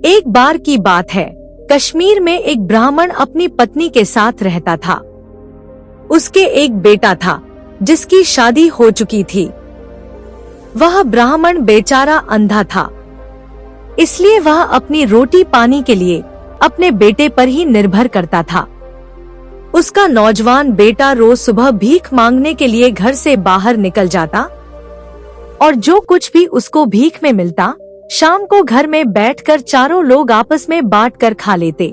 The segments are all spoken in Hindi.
एक बार की बात है, कश्मीर में एक ब्राह्मण अपनी पत्नी के साथ रहता था। उसके एक बेटा था जिसकी शादी हो चुकी थी। वह ब्राह्मण बेचारा अंधा था, इसलिए वह अपनी रोटी पानी के लिए अपने बेटे पर ही निर्भर करता था। उसका नौजवान बेटा रोज सुबह भीख मांगने के लिए घर से बाहर निकल जाता और जो कुछ भी उसको भीख में मिलता शाम को घर में बैठकर चारों लोग आपस में बांट कर खा लेते।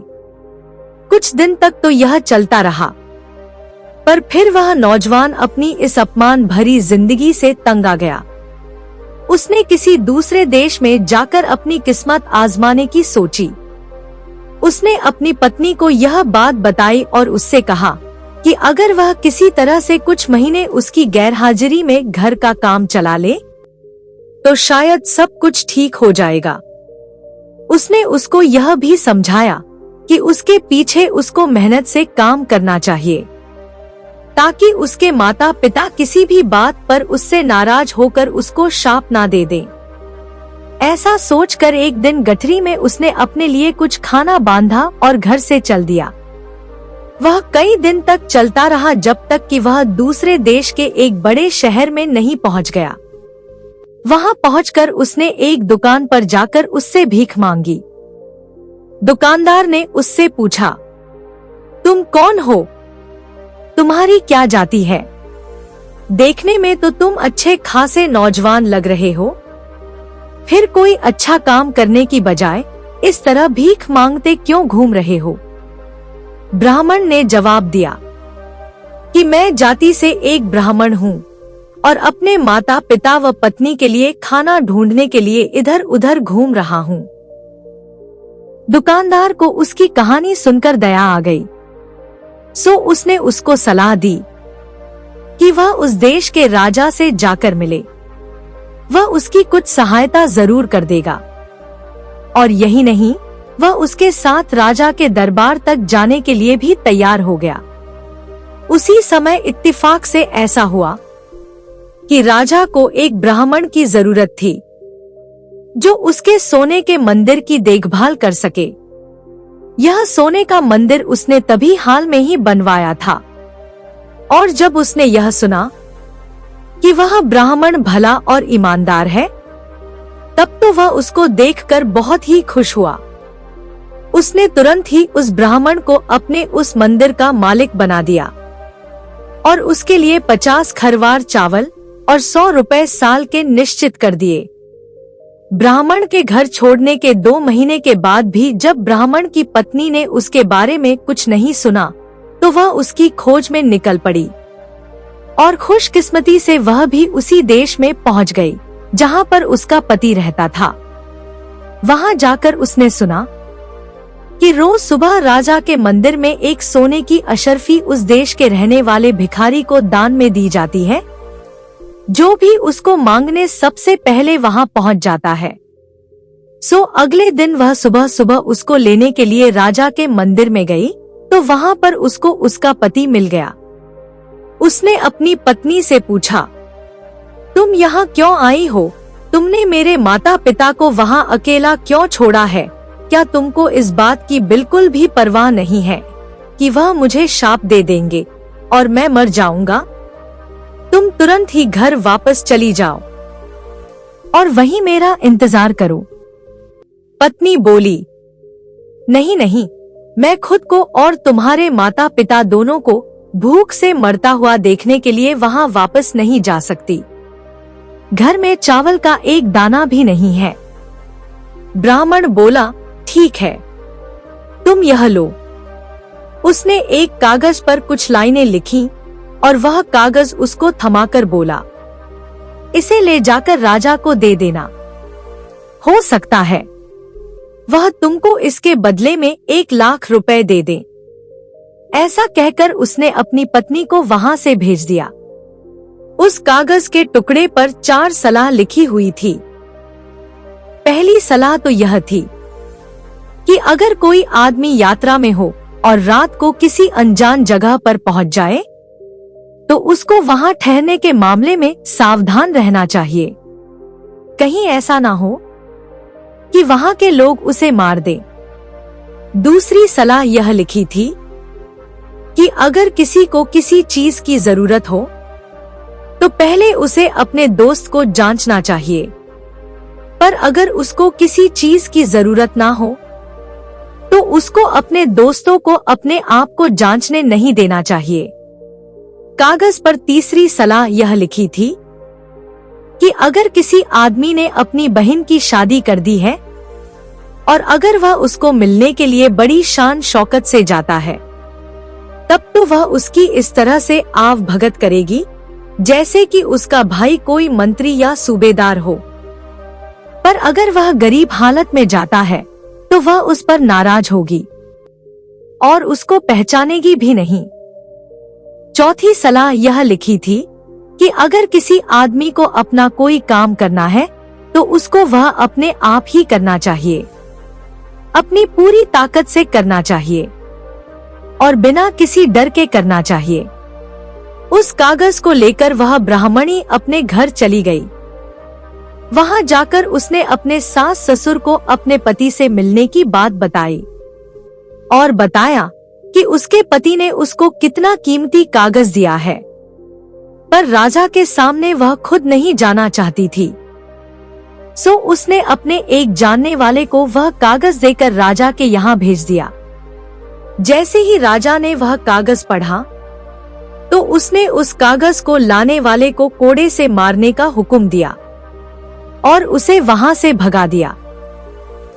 कुछ दिन तक तो यह चलता रहा, पर फिर वह नौजवान अपनी इस अपमान भरी जिंदगी से तंग आ गया। उसने किसी दूसरे देश में जाकर अपनी किस्मत आजमाने की सोची। उसने अपनी पत्नी को यह बात बताई और उससे कहा कि अगर वह किसी तरह से कुछ महीने उसकी गैरहाजिरी में घर का काम चला ले तो शायद सब कुछ ठीक हो जाएगा। उसने उसको यह भी समझाया कि उसके पीछे उसको मेहनत से काम करना चाहिए ताकि उसके माता पिता किसी भी बात पर उससे नाराज होकर उसको शाप ना दे दें। ऐसा सोचकर एक दिन गठरी में उसने अपने लिए कुछ खाना बांधा और घर से चल दिया। वह कई दिन तक चलता रहा जब तक कि वह दूसरे देश के एक बड़े शहर में नहीं पहुंच गया। वहां पहुंचकर उसने एक दुकान पर जाकर उससे भीख मांगी। दुकानदार ने उससे पूछा, तुम कौन हो? तुम्हारी क्या जाति है? देखने में तो तुम अच्छे खासे नौजवान लग रहे हो, फिर कोई अच्छा काम करने की बजाय इस तरह भीख मांगते क्यों घूम रहे हो? ब्राह्मण ने जवाब दिया कि मैं जाति से एक ब्राह्मण हूँ और अपने माता पिता व पत्नी के लिए खाना ढूंढने के लिए इधर उधर घूम रहा हूँ। दुकानदार को उसकी कहानी सुनकर दया आ गई, सो उसने उसको सलाह दी कि वह उस देश के राजा से जाकर मिले। वह उसकी कुछ सहायता जरूर कर देगा। और यही नहीं, वह उसके साथ राजा के दरबार तक जाने के लिए भी तैयार हो गया। उसी समय इत्तेफाक से ऐसा हुआ कि राजा को एक ब्राह्मण की जरूरत थी जो उसके सोने के मंदिर की देखभाल कर सके। यह सोने का मंदिर उसने तभी हाल में ही बनवाया था और जब उसने यह सुना कि वह ब्राह्मण भला और ईमानदार है, तब तो वह उसको देखकर बहुत ही खुश हुआ। उसने तुरंत ही उस ब्राह्मण को अपने उस मंदिर का मालिक बना दिया और उसके लिए 50 खरवार चावल और 100 रुपए साल के निश्चित कर दिए। ब्राह्मण के घर छोड़ने के 2 महीने के बाद भी जब ब्राह्मण की पत्नी ने उसके बारे में कुछ नहीं सुना तो वह उसकी खोज में निकल पड़ी और खुशकिस्मती से वह भी उसी देश में पहुंच गई जहां पर उसका पति रहता था। वहां जाकर उसने सुना कि रोज सुबह राजा के मंदिर में एक सोने की अशर्फी उस देश के रहने वाले भिखारी को दान में दी जाती है, जो भी उसको मांगने सबसे पहले वहां पहुंच जाता है। सो अगले दिन वह सुबह सुबह उसको लेने के लिए राजा के मंदिर में गई तो वहां पर उसको उसका पति मिल गया। उसने अपनी पत्नी से पूछा, तुम यहाँ क्यों आई हो? तुमने मेरे माता पिता को वहाँ अकेला क्यों छोड़ा है? क्या तुमको इस बात की बिल्कुल भी परवाह नहीं है कि वह मुझे शाप दे देंगे और मैं मर जाऊंगा? तुम तुरंत ही घर वापस चली जाओ और वहीं मेरा इंतजार करो। पत्नी बोली, नहीं नहीं, मैं खुद को और तुम्हारे माता पिता दोनों को भूख से मरता हुआ देखने के लिए वहां वापस नहीं जा सकती। घर में चावल का एक दाना भी नहीं है। ब्राह्मण बोला, ठीक है, तुम यह लो। उसने एक कागज पर कुछ लाइनें लिखी और वह कागज उसको थमाकर बोला, इसे ले जाकर राजा को दे देना। हो सकता है वह तुमको इसके बदले में 1 लाख रुपए दे दे। ऐसा कहकर उसने अपनी पत्नी को वहां से भेज दिया। उस कागज के टुकड़े पर 4 सलाह लिखी हुई थी। पहली सलाह तो यह थी कि अगर कोई आदमी यात्रा में हो और रात को किसी अनजान जगह पर पहुंच जाए तो उसको वहां ठहरने के मामले में सावधान रहना चाहिए। कहीं ऐसा ना हो कि कि वहां के लोग उसे मार दें। दूसरी सलाह यह लिखी थी कि अगर किसी को किसी चीज की जरूरत हो तो पहले उसे अपने दोस्त को जांचना चाहिए, पर अगर उसको किसी चीज की जरूरत ना हो तो उसको अपने दोस्तों को अपने आप को जांचने नहीं देना चाहिए। कागज पर तीसरी सलाह यह लिखी थी कि अगर किसी आदमी ने अपनी बहन की शादी कर दी है और अगर वह उसको मिलने के लिए बड़ी शान शौकत से जाता है, तब तो वह उसकी इस तरह से आव भगत करेगी जैसे कि उसका भाई कोई मंत्री या सूबेदार हो। पर अगर वह गरीब हालत में जाता है तो वह उस पर नाराज होगी और उसको पहचानेगी भी नहीं। चौथी सलाह यह लिखी थी कि अगर किसी आदमी को अपना कोई काम करना है तो उसको वह अपने आप ही करना चाहिए, अपनी पूरी ताकत से करना चाहिए और बिना किसी डर के करना चाहिए। उस कागज को लेकर वह ब्राह्मणी अपने घर चली गई। वहां जाकर उसने अपने सास ससुर को अपने पति से मिलने की बात बताई और बताया कि उसके पति ने उसको कितना कीमती कागज दिया है, पर राजा के सामने वह खुद नहीं जाना चाहती थी। सो उसने अपने एक जानने वाले को वह कागज देकर राजा के यहाँ भेज दिया। जैसे ही राजा ने वह कागज पढ़ा तो उसने उस कागज को लाने वाले को कोड़े से मारने का हुक्म दिया और उसे वहां से भगा दिया।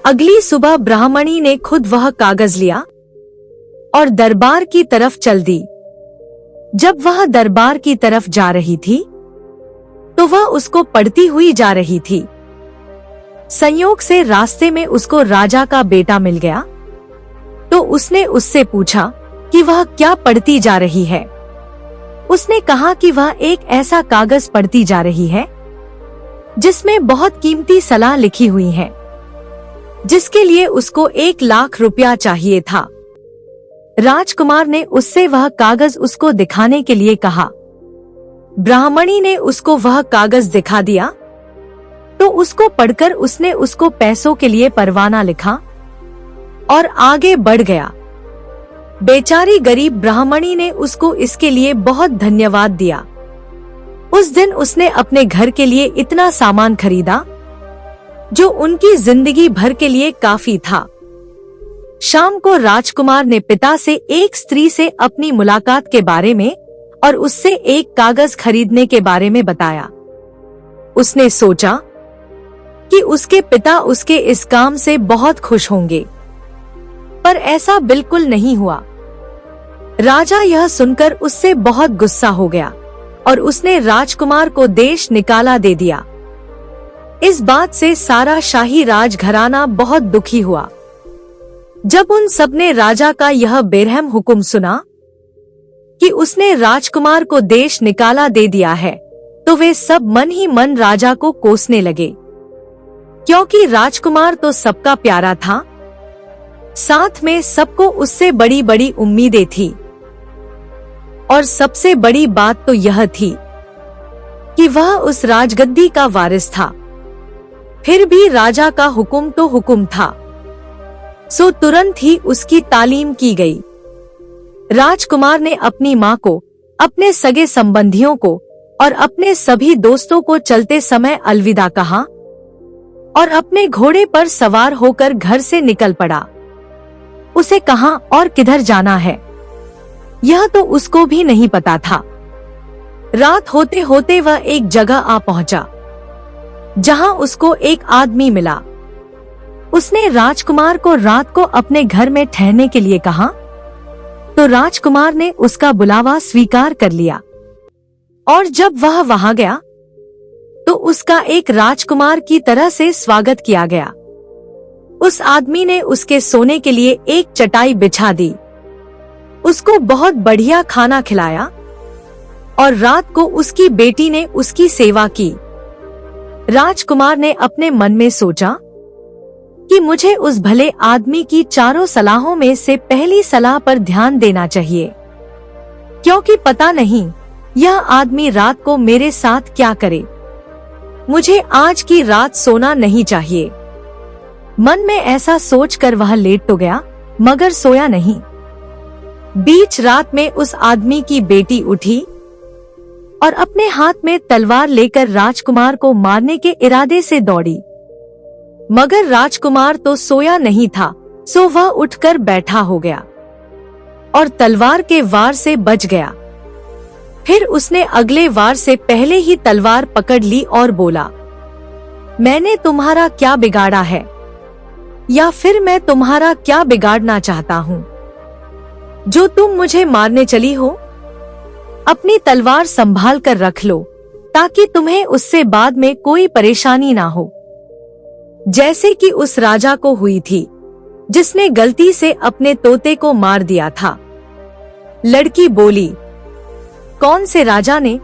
अगली सुबह ब्राह्मणी ने खुद वह कागज लिया और दरबार की तरफ चल दी। जब वह दरबार की तरफ जा रही थी तो वह उसको पढ़ती हुई जा रही थी। संयोग से रास्ते में उसको राजा का बेटा मिल गया, तो उसने उससे पूछा कि वह क्या पढ़ती जा रही है। उसने कहा कि वह एक ऐसा कागज पढ़ती जा रही है जिसमें बहुत कीमती सलाह लिखी हुई है, जिसके लिए उसको 1 लाख रुपया चाहिए था। राजकुमार ने उससे वह कागज उसको दिखाने के लिए कहा। ब्राह्मणी ने उसको वह कागज दिखा दिया तो उसको पढ़कर उसने उसको पैसों के लिए परवाना लिखा और आगे बढ़ गया। बेचारी गरीब ब्राह्मणी ने उसको इसके लिए बहुत धन्यवाद दिया। उस दिन उसने अपने घर के लिए इतना सामान खरीदा जो उनकी जिंदगी भर के लिए काफी था। शाम को राजकुमार ने पिता से एक स्त्री से अपनी मुलाकात के बारे में और उससे एक कागज खरीदने के बारे में बताया। उसने सोचा कि उसके पिता उसके इस काम से बहुत खुश होंगे, पर ऐसा बिल्कुल नहीं हुआ। राजा यह सुनकर उससे बहुत गुस्सा हो गया और उसने राजकुमार को देश निकाला दे दिया। इस बात से सारा शाही राजघराना बहुत दुखी हुआ। जब उन सब ने राजा का यह बेरहम हुक्म सुना कि उसने राजकुमार को देश निकाला दे दिया है, तो वे सब मन ही मन राजा को कोसने लगे, क्योंकि राजकुमार तो सबका प्यारा था, साथ में सबको उससे बड़ी बड़ी उम्मीदें थी। और सबसे बड़ी बात तो यह थी कि वह उस राजगद्दी का वारिस था। फिर भी राजा का हुक्म तो हुक्म था, सो तुरंत ही उसकी तालीम की गई। राजकुमार ने अपनी माँ को, अपने सगे संबंधियों को और अपने सभी दोस्तों को चलते समय अलविदा कहा और अपने घोड़े पर सवार होकर घर से निकल पड़ा। उसे कहाँ और किधर जाना है यह तो उसको भी नहीं पता था। रात होते होते वह एक जगह आ पहुंचा जहां उसको एक आदमी मिला। उसने राजकुमार को रात को अपने घर में ठहरने के लिए कहा, तो राजकुमार ने उसका बुलावा स्वीकार कर लिया। और जब वह वहां गया तो उसका एक राजकुमार की तरह से स्वागत किया गया। उस आदमी ने उसके सोने के लिए एक चटाई बिछा दी, उसको बहुत बढ़िया खाना खिलाया और रात को उसकी बेटी ने उसकी सेवा की। राजकुमार ने अपने मन में सोचा कि मुझे उस भले आदमी की चारों सलाहों में से पहली सलाह पर ध्यान देना चाहिए, क्योंकि पता नहीं यह आदमी रात को मेरे साथ क्या करे। मुझे आज की रात सोना नहीं चाहिए। मन में ऐसा सोचकर वह लेट तो गया मगर सोया नहीं। बीच रात में उस आदमी की बेटी उठी और अपने हाथ में तलवार लेकर राजकुमार को मारने के इरादे से दौड़ी, मगर राजकुमार तो सोया नहीं था, सो वह उठकर बैठा हो गया और तलवार के वार से बच गया। फिर उसने अगले वार से पहले ही तलवार पकड़ ली और बोला, मैंने तुम्हारा क्या बिगाड़ा है, या फिर मैं तुम्हारा क्या बिगाड़ना चाहता हूँ जो तुम मुझे मारने चली हो? अपनी तलवार संभाल कर रख लो ताकि तुम्हें उससे बाद में कोई परेशानी ना हो, जैसे कि उस राजा को हुई थी जिसने गलती से अपने तोते को मार दिया था। लड़की बोली, कौन से राजा ने?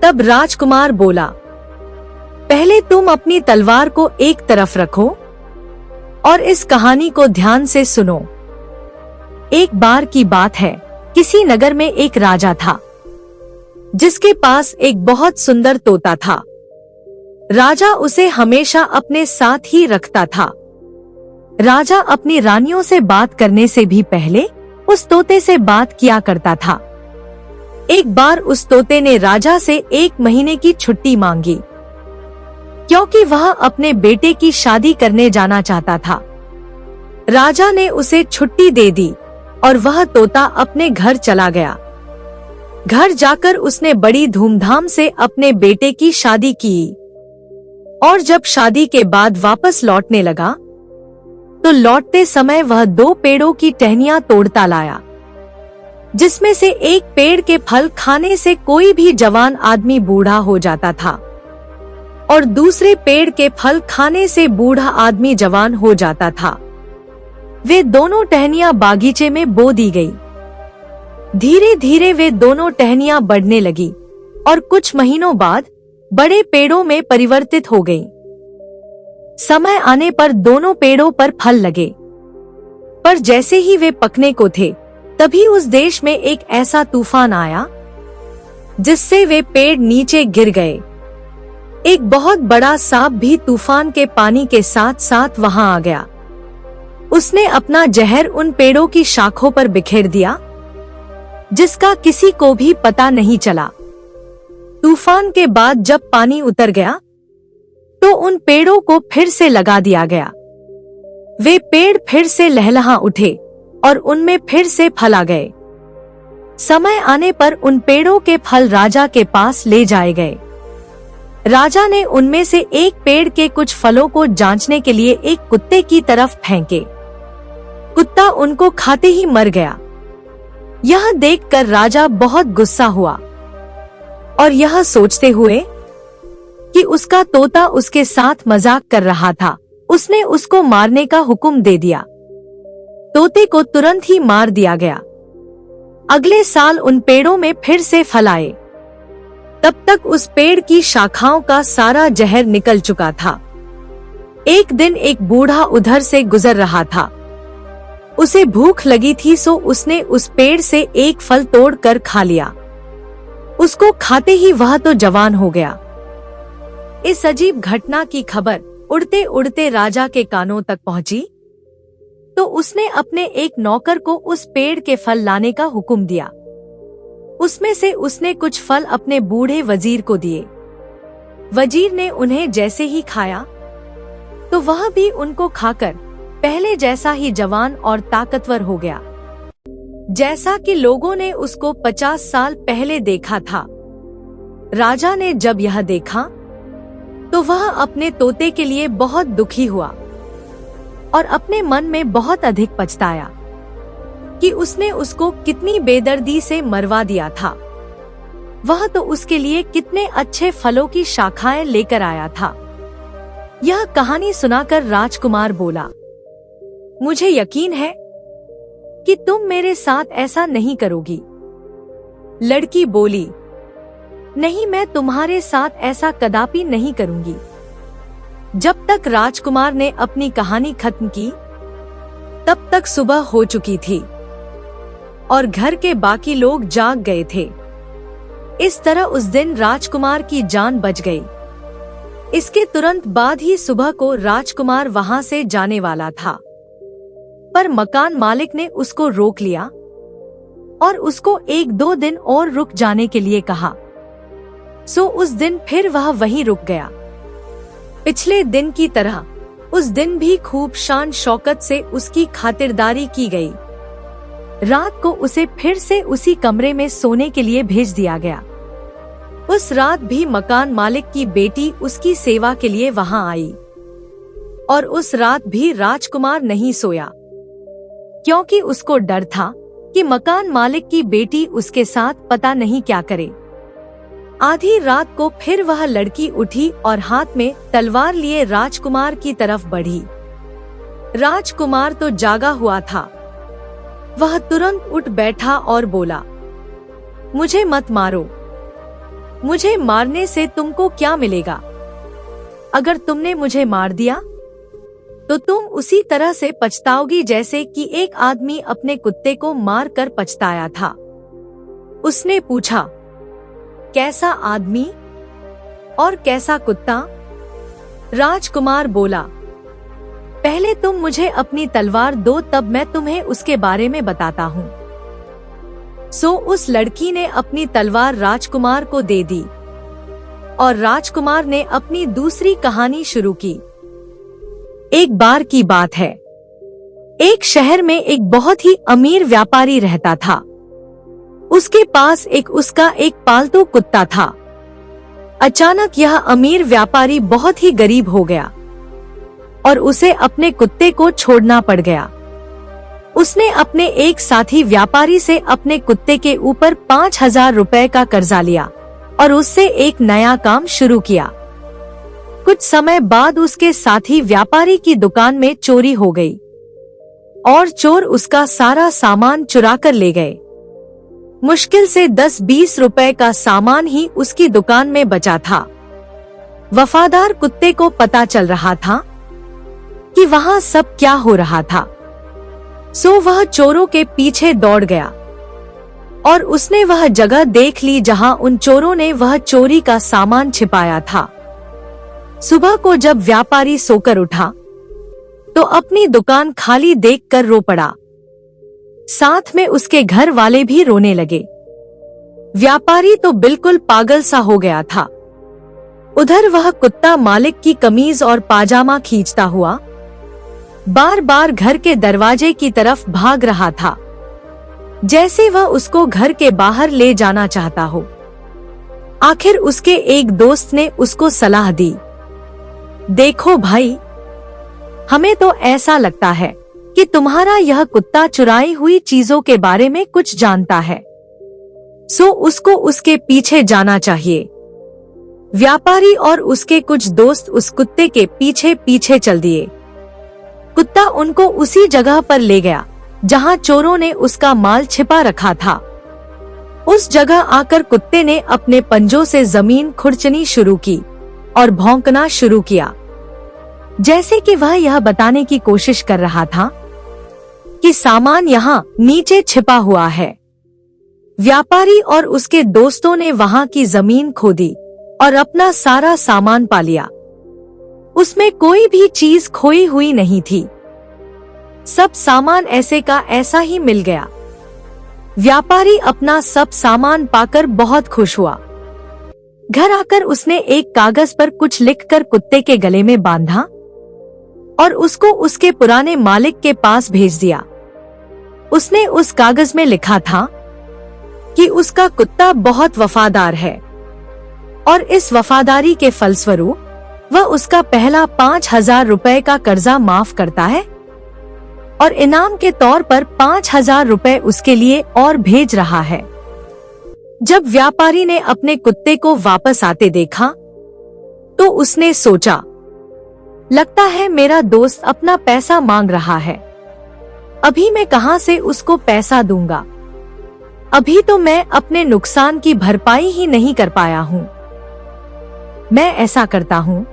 तब राजकुमार बोला, पहले तुम अपनी तलवार को एक तरफ रखो और इस कहानी को ध्यान से सुनो। एक बार की बात है, किसी नगर में एक राजा था जिसके पास एक बहुत सुंदर तोता था। राजा उसे हमेशा अपने साथ ही रखता था। राजा अपनी रानियों से बात करने से भी पहले उस तोते से बात किया करता था। एक बार उस तोते ने राजा से 1 महीने की छुट्टी मांगी क्योंकि वह अपने बेटे की शादी करने जाना चाहता था। राजा ने उसे छुट्टी दे दी और वह तोता अपने घर चला गया। घर जाकर उसने बड़ी धूमधाम से अपने बेटे की शादी की और जब शादी के बाद वापस लौटने लगा तो लौटते समय वह 2 पेड़ों की टहनियां तोड़ता लाया, जिसमें से एक पेड़ के फल खाने से कोई भी जवान आदमी बूढ़ा हो जाता था और दूसरे पेड़ के फल खाने से बूढ़ा आदमी जवान हो जाता था। वे दोनों टहनियां बागीचे में बो दी गई। धीरे धीरे वे दोनों टहनियां बढ़ने लगी और कुछ महीनों बाद बड़े पेड़ों में परिवर्तित हो गईं। समय आने पर दोनों पेड़ों पर फल लगे, पर जैसे ही वे पकने को थे तभी उस देश में एक ऐसा तूफान आया जिससे वे पेड़ नीचे गिर गए। एक बहुत बड़ा सांप भी तूफान के पानी के साथ साथ वहां आ गया। उसने अपना जहर उन पेड़ों की शाखों पर बिखेर दिया जिसका किसी को भी पता नहीं चला। तूफान के बाद जब पानी उतर गया तो उन पेड़ों को फिर से लगा दिया गया। वे पेड़ फिर से लहलहा उठे और उनमें फिर से फल आ गए। समय आने पर उन पेड़ों के फल राजा के पास ले जाए गए। राजा ने उनमें से एक पेड़ के कुछ फलों को जांचने के लिए एक कुत्ते की तरफ फेंके। कुत्ता उनको खाते ही मर गया। यह देखकर राजा बहुत गुस्सा हुआ और यह सोचते हुए कि उसका तोता उसके साथ मजाक कर रहा था, उसने उसको मारने का हुक्म दे दिया। तोते को तुरंत ही मार दिया गया। अगले साल उन पेड़ों में फिर से फल आए। तब तक उस पेड़ की शाखाओं का सारा जहर निकल चुका था। एक दिन एक बूढ़ा उधर से गुजर रहा था। उसे भूख लगी थी, सो उसने उस पेड़ से एक फल तोड़कर खा लिया। उसको खाते ही वह तो जवान हो गया। इस अजीब घटना की खबर उड़ते उड़ते राजा के कानों तक पहुंची तो उसने अपने एक नौकर को उस पेड़ के फल लाने का हुक्म दिया। उसमें से उसने कुछ फल अपने बूढ़े वजीर को दिए। वजीर ने उन्हें जैसे ही खाया तो वह भी उनको खाकर पहले जैसा ही जवान और ताकतवर हो गया, जैसा कि लोगों ने उसको 50 साल पहले देखा था। राजा ने जब यह देखा तो वह अपने तोते के लिए बहुत दुखी हुआ और अपने मन में बहुत अधिक पछताया कि उसने उसको कितनी बेदर्दी से मरवा दिया था। वह तो उसके लिए कितने अच्छे फलों की शाखाएं लेकर आया था। यह कहानी सुनाकर राजकुमार बोला, मुझे यकीन है कि तुम मेरे साथ ऐसा नहीं करोगी। लड़की बोली, नहीं, मैं तुम्हारे साथ ऐसा कदापि नहीं करूंगी। जब तक राजकुमार ने अपनी कहानी खत्म की तब तक सुबह हो चुकी थी और घर के बाकी लोग जाग गए थे। इस तरह उस दिन राजकुमार की जान बच गई। इसके तुरंत बाद ही सुबह को राजकुमार वहां से जाने वाला था, पर मकान मालिक ने उसको रोक लिया और उसको 1-2 दिन और रुक जाने के लिए कहा। सो उस दिन फिर वह वहीं रुक गया। पिछले दिन की तरह उस दिन भी खूब शान शौकत से उसकी खातिरदारी की गई। रात को उसे फिर से उसी कमरे में सोने के लिए भेज दिया गया। उस रात भी मकान मालिक की बेटी उसकी सेवा के लिए वहां आई और उस रात भी राजकुमार नहीं सोया, क्योंकि उसको डर था कि मकान मालिक की बेटी उसके साथ पता नहीं क्या करे। आधी रात को फिर वह लड़की उठी और हाथ में तलवार लिए राजकुमार की तरफ बढ़ी। राजकुमार तो जागा हुआ था। वह तुरंत उठ बैठा और बोला, मुझे मत मारो। मुझे मारने से तुमको क्या मिलेगा? अगर तुमने मुझे मार दिया तो तुम उसी तरह से पछताओगी जैसे कि एक आदमी अपने कुत्ते को मार कर पछताया था। उसने पूछा, कैसा आदमी और कैसा कुत्ता? राजकुमार बोला, पहले तुम मुझे अपनी तलवार दो, तब मैं तुम्हें उसके बारे में बताता हूँ। सो उस लड़की ने अपनी तलवार राजकुमार को दे दी और राजकुमार ने अपनी दूसरी कहानी शुरू की। एक बार की बात है, एक शहर में एक बहुत ही अमीर व्यापारी रहता था। उसके पास उसका एक पालतू कुत्ता था। अचानक यह अमीर व्यापारी बहुत ही गरीब हो गया और उसे अपने कुत्ते को छोड़ना पड़ गया। उसने अपने एक साथी व्यापारी से अपने कुत्ते के ऊपर 5,000 रुपए का कर्जा लिया और उससे एक नया काम शुरू किया। कुछ समय बाद उसके साथी व्यापारी की दुकान में चोरी हो गई और चोर उसका सारा सामान चुरा कर ले गए। मुश्किल से 10-20 रुपए का सामान ही उसकी दुकान में बचा था। वफादार कुत्ते को पता चल रहा था कि वहां सब क्या हो रहा था। सो वह चोरों के पीछे दौड़ गया और उसने वह जगह देख ली जहां उन चोरों ने वह चोरी का सामान छिपाया था। सुबह को जब व्यापारी सोकर उठा तो अपनी दुकान खाली देखकर रो पड़ा। साथ में उसके घर वाले भी रोने लगे। व्यापारी तो बिल्कुल पागल सा हो गया था। उधर वह कुत्ता मालिक की कमीज और पाजामा खींचता हुआ बार बार घर के दरवाजे की तरफ भाग रहा था, जैसे वह उसको घर के बाहर ले जाना चाहता हो। आखिर उसके एक दोस्त ने उसको सलाह दी, देखो भाई, हमें तो ऐसा लगता है कि तुम्हारा यह कुत्ता चुराई हुई चीजों के बारे में कुछ जानता है, सो उसको उसके पीछे जाना चाहिए। व्यापारी और उसके कुछ दोस्त उस कुत्ते के पीछे पीछे चल दिए। कुत्ता उनको उसी जगह पर ले गया जहां चोरों ने उसका माल छिपा रखा था। उस जगह आकर कुत्ते ने अपने पंजों से जमीन खुरचनी शुरू की और भौंकना शुरू किया, जैसे कि वह यह बताने की कोशिश कर रहा था कि सामान यहाँ नीचे छिपा हुआ है। व्यापारी और उसके दोस्तों ने वहां की जमीन खोदी और अपना सारा सामान पा लिया। उसमें कोई भी चीज खोई हुई नहीं थी। सब सामान ऐसे का ऐसा ही मिल गया। व्यापारी अपना सब सामान पाकर बहुत खुश हुआ। घर आकर उसने एक कागज पर कुछ लिखकर कुत्ते के गले में बांधा और उसको उसके पुराने मालिक के पास भेज दिया। उसने उस कागज में लिखा था कि उसका कुत्ता बहुत वफादार है और इस वफादारी के फलस्वरूप वह उसका पहला 5,000 रुपए का कर्जा माफ करता है और इनाम के तौर पर 5,000 रुपए उसके लिए और भेज रहा है। जब व्यापारी ने अपने कुत्ते को वापस आते देखा तो उसने सोचा, लगता है मेरा दोस्त अपना पैसा मांग रहा है। अभी मैं कहां से उसको पैसा दूंगा? अभी तो मैं अपने नुकसान की भरपाई ही नहीं कर पाया हूँ। मैं ऐसा करता हूँ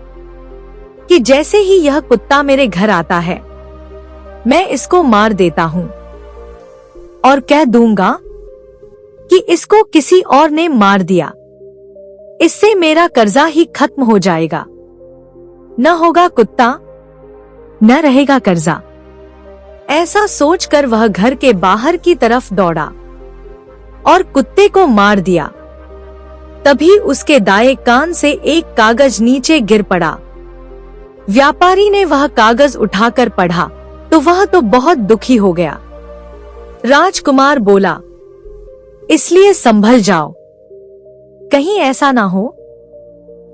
कि जैसे ही यह कुत्ता मेरे घर आता है, मैं इसको मार देता हूँ और कह दूंगा कि इसको किसी और ने मार दिया। इससे मेरा कर्जा ही खत्म हो जाएगा। न होगा कुत्ता, न रहेगा कर्जा। ऐसा सोचकर वह घर के बाहर की तरफ दौड़ा और कुत्ते को मार दिया। तभी उसके दाएं कान से एक कागज नीचे गिर पड़ा। व्यापारी ने वह कागज उठाकर पढ़ा तो वह तो बहुत दुखी हो गया। राजकुमार बोला, इसलिए संभल जाओ, कहीं ऐसा ना हो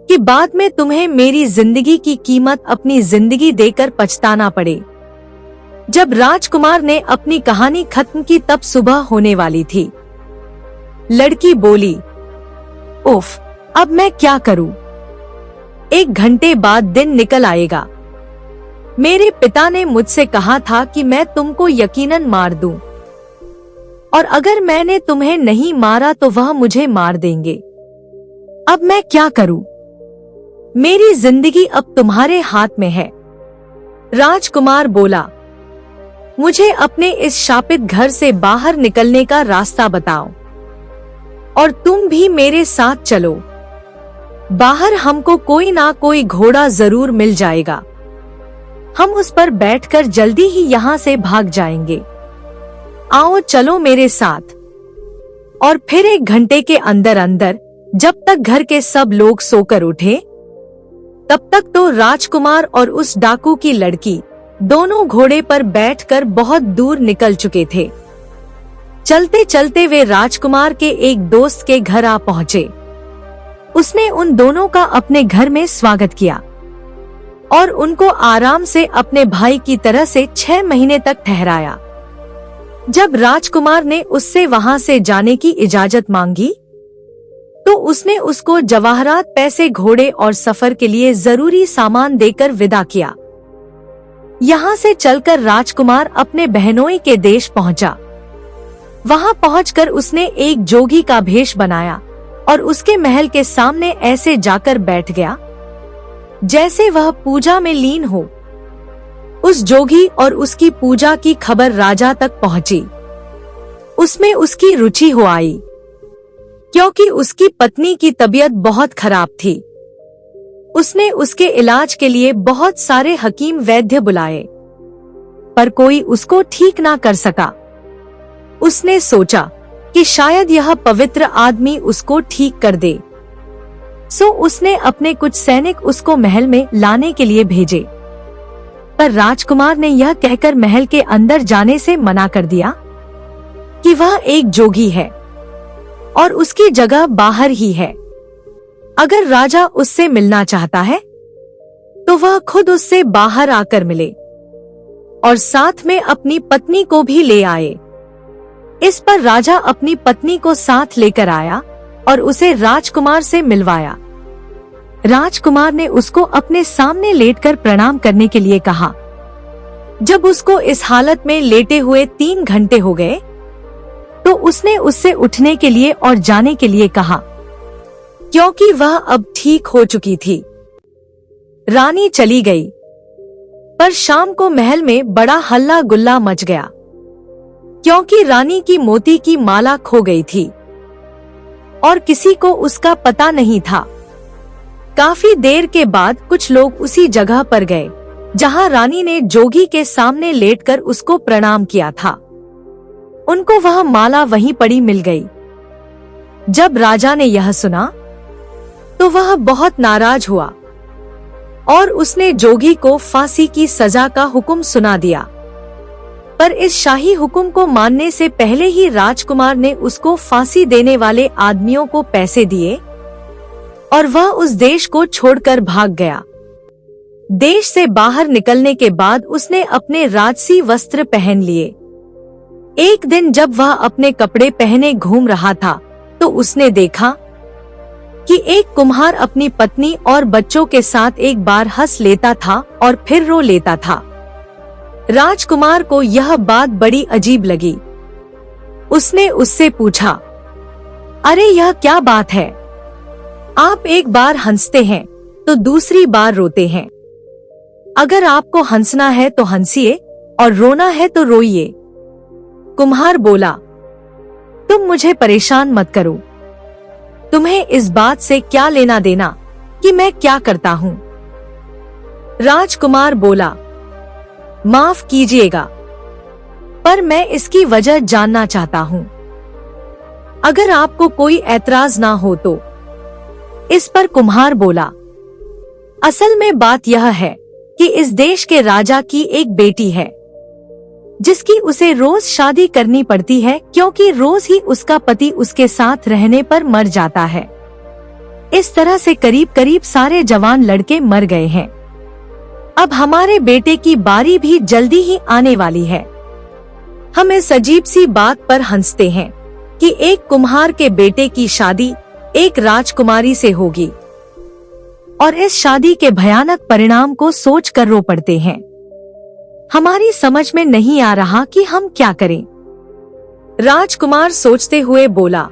कि बाद में तुम्हें मेरी जिंदगी की कीमत अपनी जिंदगी देकर पछताना पड़े। जब राजकुमार ने अपनी कहानी खत्म की तब सुबह होने वाली थी। लड़की बोली, उफ, अब मैं क्या करूं? 1 घंटे बाद दिन निकल आएगा। मेरे पिता ने मुझसे कहा था कि मैं तुमको यकीनन मार दूं, और अगर मैंने तुम्हें नहीं मारा तो वह मुझे मार देंगे। अब मैं क्या करूं? मेरी जिंदगी अब तुम्हारे हाथ में है। राजकुमार बोला, मुझे अपने इस शापित घर से बाहर निकलने का रास्ता बताओ, और तुम भी मेरे साथ चलो। बाहर हमको कोई ना कोई घोड़ा जरूर मिल जाएगा। हम उस पर बैठकर जल्दी ही यहाँ से भाग जाएंगे। आओ चलो मेरे साथ। और फिर 1 घंटे के अंदर अंदर जब तक घर के सब लोग सोकर उठे, तब तक तो राजकुमार और उस डाकू की लड़की दोनों घोड़े पर बैठकर बहुत दूर निकल चुके थे। चलते चलते वे राजकुमार के एक दोस्त के घर आ पहुंचे। उसने उन दोनों का अपने घर में स्वागत किया और उनको आराम से अपने भाई की तरह से 6 महीने तक ठहराया। जब राजकुमार ने उससे वहां से जाने की इजाजत मांगी तो उसने उसको जवाहरात, पैसे, घोड़े और सफर के लिए जरूरी सामान देकर विदा किया। यहाँ से चलकर राजकुमार अपने बहनोई के देश पहुंचा। वहां पहुंचकर उसने एक जोगी का भेष बनाया और उसके महल के सामने ऐसे जाकर बैठ गया जैसे वह पूजा में लीन हो। उस जोगी और उसकी पूजा की खबर राजा तक पहुंची। उसमें उसकी रुचि हो आई, क्योंकि उसकी पत्नी की तबीयत बहुत खराब थी। उसने उसके इलाज के लिए बहुत सारे हकीम वैद्य बुलाए, पर कोई उसको ठीक ना कर सका। उसने सोचा कि शायद यह पवित्र आदमी उसको ठीक कर दे। सो उसने अपने कुछ सैनिक उसको महल में लाने के लिए भेजे, पर राजकुमार ने यह कहकर महल के अंदर जाने से मना कर दिया कि वह एक जोगी है और उसकी जगह बाहर ही है। अगर राजा उससे मिलना चाहता है तो वह खुद उससे बाहर आकर मिले और साथ में अपनी पत्नी को भी ले आए। इस पर राजा अपनी पत्नी को साथ लेकर आया और उसे राजकुमार से मिलवाया। राजकुमार ने उसको अपने सामने लेटकर प्रणाम करने के लिए कहा। जब उसको इस हालत में लेटे हुए 3 घंटे हो गए तो उसने उससे उठने के लिए और जाने के लिए कहा, क्योंकि वह अब ठीक हो चुकी थी। रानी चली गई, पर शाम को महल में बड़ा हल्ला गुल्ला मच गया, क्योंकि रानी की मोती की माला खो गई थी और किसी को उसका पता नहीं था। काफी देर के बाद कुछ लोग उसी जगह पर गए जहां रानी ने जोगी के सामने लेटकर उसको प्रणाम किया था। उनको वह माला वहीं पड़ी मिल गई। जब राजा ने यह सुना तो वह बहुत नाराज हुआ और उसने जोगी को फांसी की सजा का हुक्म सुना दिया। पर इस शाही हुक्म को मानने से पहले ही राजकुमार ने उसको फांसी देने वाले आदमियों को पैसे दिए और वह उस देश को छोड़कर भाग गया। देश से बाहर निकलने के बाद उसने अपने राजसी वस्त्र पहन लिए। एक दिन जब वह अपने कपड़े पहने घूम रहा था तो उसने देखा कि एक कुम्हार अपनी पत्नी और बच्चों के साथ एक बार हंस लेता था और फिर रो लेता था। राजकुमार को यह बात बड़ी अजीब लगी। उसने उससे पूछा, अरे यह क्या बात है? आप एक बार हंसते हैं तो दूसरी बार रोते हैं। अगर आपको हंसना है तो हंसिए और रोना है तो रोइए। कुम्हार बोला, तुम मुझे परेशान मत करो। तुम्हें इस बात से क्या लेना देना कि मैं क्या करता हूँ? राजकुमार बोला, माफ कीजिएगा, पर मैं इसकी वजह जानना चाहता हूँ। अगर आपको कोई ऐतराज ना हो तो। इस पर कुम्हार बोला, असल में बात यह है कि इस देश के राजा की एक बेटी है जिसकी उसे रोज शादी करनी पड़ती है, क्योंकि रोज ही उसका पति उसके साथ रहने पर मर जाता है। इस तरह से करीब करीब सारे जवान लड़के मर गए हैं। अब हमारे बेटे की बारी भी जल्दी ही आने वाली है। हम इस अजीब सी बात पर हंसते हैं कि एक कुम्हार के बेटे की शादी एक राजकुमारी से होगी, और इस शादी के भयानक परिणाम को सोच कर रो पड़ते हैं। हमारी समझ में नहीं आ रहा कि हम क्या करें। राजकुमार सोचते हुए बोला,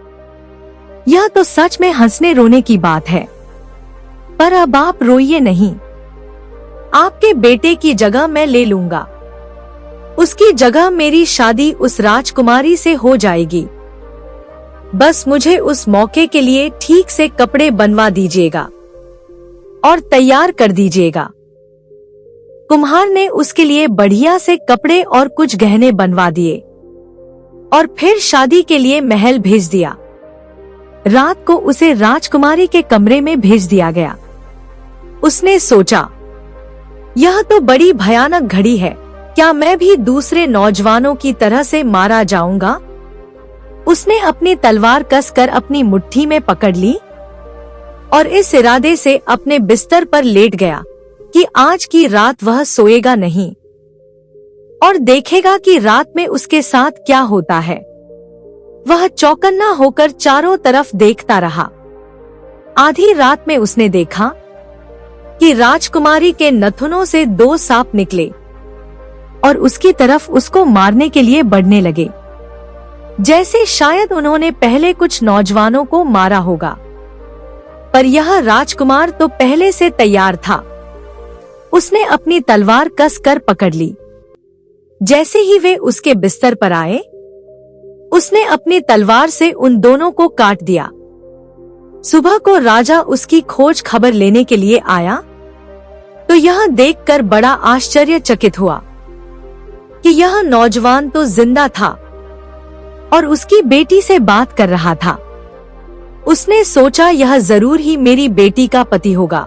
यह तो सच में हंसने रोने की बात है, पर अब आप रोइए नहीं। आपके बेटे की जगह मैं ले लूंगा। उसकी जगह मेरी शादी उस राजकुमारी से हो जाएगी। बस मुझे उस मौके के लिए ठीक से कपड़े बनवा दीजिएगा और तैयार कर दीजिएगा। कुम्हार ने उसके लिए बढ़िया से कपड़े और कुछ गहने बनवा दिए और फिर शादी के लिए महल भेज दिया। रात को उसे राजकुमारी के कमरे में भेज दिया गया। उसने सोचा, यह तो बड़ी भयानक घड़ी है, क्या मैं भी दूसरे नौजवानों की तरह से मारा जाऊंगा? उसने अपनी तलवार कसकर अपनी मुट्ठी में पकड़ ली और इस इरादे से अपने बिस्तर पर लेट गया कि आज की रात वह सोएगा नहीं और देखेगा कि रात में उसके साथ क्या होता है। वह चौकन्ना होकर चारों तरफ देखता रहा। आधी रात में उसने देखा कि राजकुमारी के नथुनों से 2 सांप निकले और उसकी तरफ उसको मारने के लिए बढ़ने लगे, जैसे शायद उन्होंने पहले कुछ नौजवानों को मारा होगा। पर यह राजकुमार तो पहले से तैयार था। उसने अपनी तलवार कसकर पकड़ ली। जैसे ही वे उसके बिस्तर पर आए, उसने अपनी तलवार से उन दोनों को काट दिया। सुबह को राजा उसकी खोज खबर लेने के लिए आया तो यह देखकर बड़ा आश्चर्यचकित हुआ कि यह नौजवान तो जिंदा था और उसकी बेटी से बात कर रहा था। उसने सोचा, यह जरूर ही मेरी बेटी का पति होगा,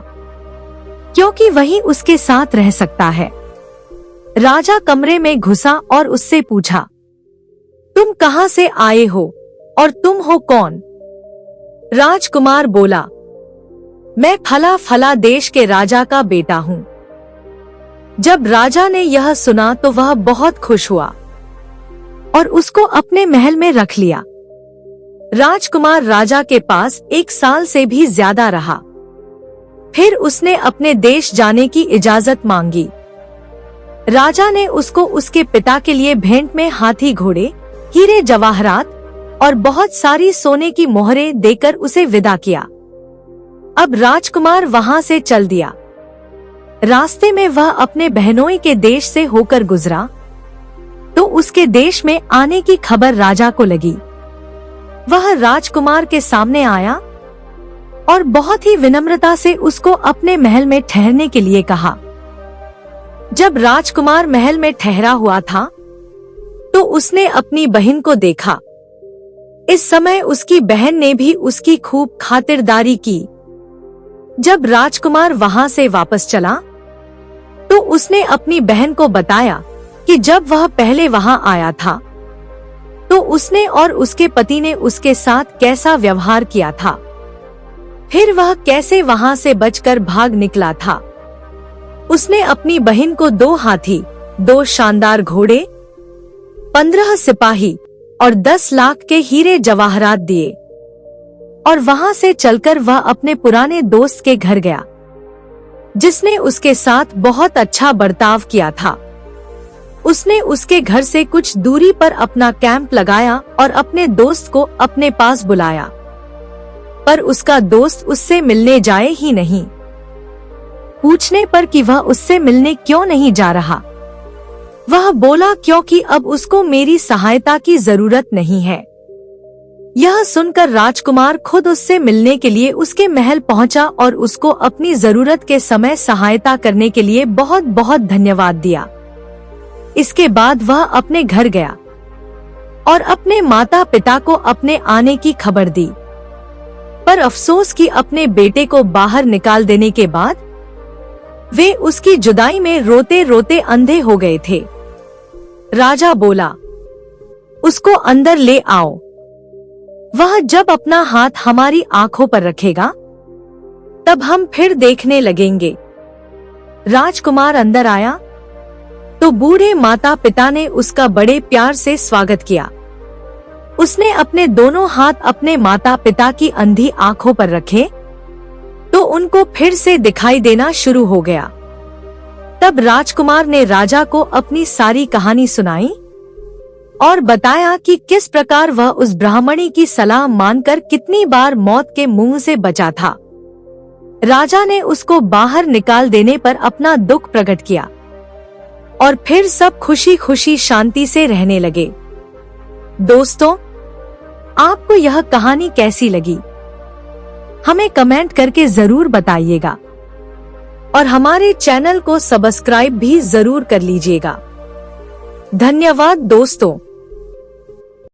क्योंकि वही उसके साथ रह सकता है। राजा कमरे में घुसा और उससे पूछा, तुम कहां से आए हो और तुम हो कौन? राजकुमार बोला, मैं फला फला देश के राजा का बेटा हूं। जब राजा ने यह सुना तो वह बहुत खुश हुआ और उसको अपने महल में रख लिया। राजकुमार राजा के पास 1 साल से भी ज्यादा रहा। फिर उसने अपने देश जाने की इजाजत मांगी। राजा ने उसको उसके पिता के लिए भेंट में हाथी घोड़े, हीरे जवाहरात और बहुत सारी सोने की मोहरें देकर उसे विदा किया। अब राजकुमार वहां से चल दिया। रास्ते में वह अपने बहनोई के देश से होकर गुजरा तो उसके देश में आने की खबर राजा को लगी। वह राजकुमार के सामने आया और बहुत ही विनम्रता से उसको अपने महल में ठहरने के लिए कहा। जब राजकुमार महल में ठहरा हुआ था तो उसने अपनी बहन को देखा। इस समय उसकी बहन ने भी उसकी खूब खातिरदारी की। जब राजकुमार वहां से वापस चला तो उसने अपनी बहन को बताया कि जब वह पहले वहां आया था तो उसने और उसके पति ने उसके साथ कैसा व्यवहार किया था, फिर वह कैसे वहां से बचकर भाग निकला था। उसने अपनी बहन को 2 हाथी, 2 शानदार घोड़े, 15 सिपाही और 10 लाख के हीरे जवाहरात दिए और वहां से चलकर वह अपने पुराने दोस्त के घर गया जिसने उसके साथ बहुत अच्छा बर्ताव किया था। उसने उसके घर से कुछ दूरी पर अपना कैंप लगाया और अपने दोस्त को अपने पास बुलाया, पर उसका दोस्त उससे मिलने जाए ही नहीं। पूछने पर कि वह उससे मिलने क्यों नहीं जा रहा, वह बोला क्योंकि अब उसको मेरी सहायता की जरूरत नहीं है। यह सुनकर राजकुमार खुद उससे मिलने के लिए उसके महल पहुंचा और उसको अपनी जरूरत के समय सहायता करने के लिए बहुत बहुत धन्यवाद दिया। इसके बाद वह अपने घर गया और अपने माता पिता को अपने आने की खबर दी। पर अफसोस कि अपने बेटे को बाहर निकाल देने के बाद वे उसकी जुदाई में रोते रोते अंधे हो गए थे। राजा बोला, उसको अंदर ले आओ। वह जब अपना हाथ हमारी आंखों पर रखेगा तब हम फिर देखने लगेंगे। राजकुमार अंदर आया तो बूढ़े माता पिता ने उसका बड़े प्यार से स्वागत किया। उसने अपने दोनों हाथ अपने माता पिता की अंधी आंखों पर रखे तो उनको फिर से दिखाई देना शुरू हो गया। तब राजकुमार ने राजा को अपनी सारी कहानी सुनाई और बताया कि किस प्रकार वह उस ब्राह्मणी की सलाह मानकर कितनी बार मौत के मुंह से बचा था। राजा ने उसको बाहर निकाल देने पर अपना दुख प्रकट किया और फिर सब खुशी खुशी शांति से रहने लगे। दोस्तों, आपको यह कहानी कैसी लगी हमें कमेंट करके जरूर बताइएगा और हमारे चैनल को सब्सक्राइब भी जरूर कर लीजिएगा। धन्यवाद दोस्तों।